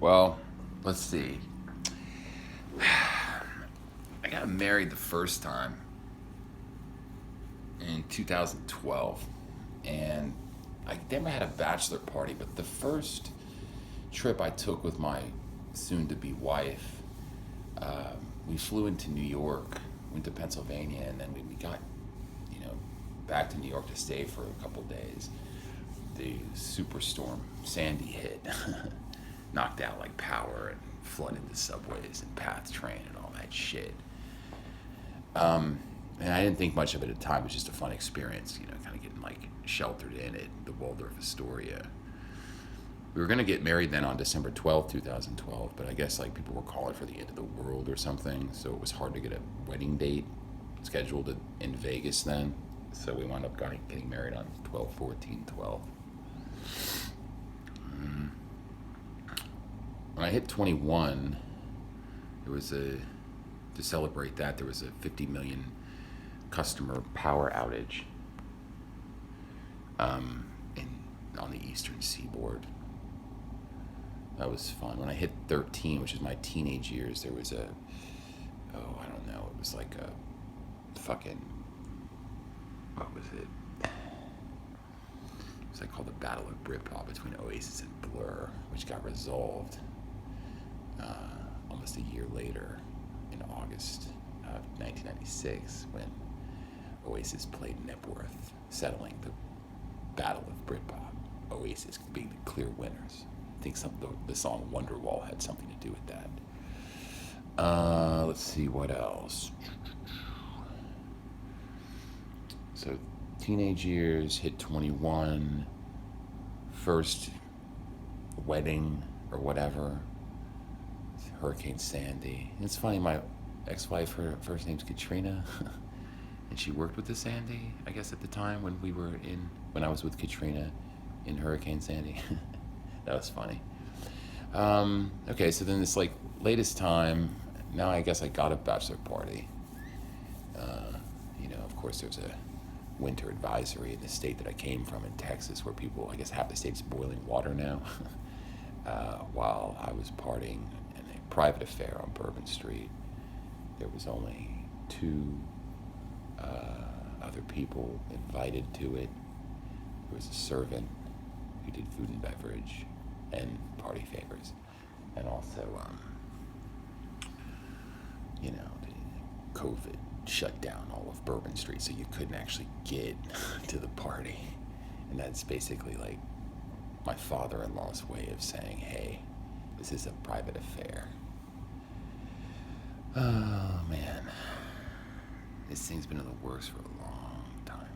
Well, let's see. I got married the first time in 2012, and I never had a bachelor party, but the first trip I took with my soon to be wife, we flew into New York, went to Pennsylvania, and then we got, you know, back to New York to stay for a couple days. The superstorm Sandy hit, knocked out like power and flooded the subways and PATH train and all that shit. And I didn't think much of it at the time. It was just a fun experience, kind of getting like sheltered in it, the Waldorf Astoria. We were gonna get married then on December 12th, 2012, but I guess like people were calling for the end of the world or something, so it was hard to get a wedding date scheduled in Vegas then. So we wound up getting married on 12/14/12. When I hit 21, there was to celebrate that, there was a 50 million customer power outage in on the eastern seaboard. That was fun. When I hit 13, which is my teenage years, there was I don't know, it was like a fucking, what was it? It was like called the Battle of Britpop between Oasis and Blur, which got resolved almost a year later in August of 1996 when Oasis played Knebworth, settling the Battle of Britpop. Oasis being the clear winners. I think the song Wonderwall had something to do with that. Let's see what else. So, teenage years, hit 21, first wedding or whatever, Hurricane Sandy. It's funny, my ex-wife, her first name's Katrina, and she worked with the Sandy, I guess at the time when I was with Katrina in Hurricane Sandy. That was funny. Okay, so then this like latest time, now I guess I got a bachelor party. Of course there's a winter advisory in the state that I came from in Texas where people, I guess half the state's boiling water now. While I was partying in a private affair on Bourbon Street, there was only two other people invited to it. There was a servant who did food and beverage and party favors, and also, the COVID shut down all of Bourbon Street, so you couldn't actually get to the party. And that's basically like my father-in-law's way of saying, hey, this is a private affair. Oh, man. This thing's been in the works for a long time.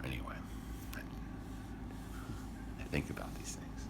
Anyway, I think about these things.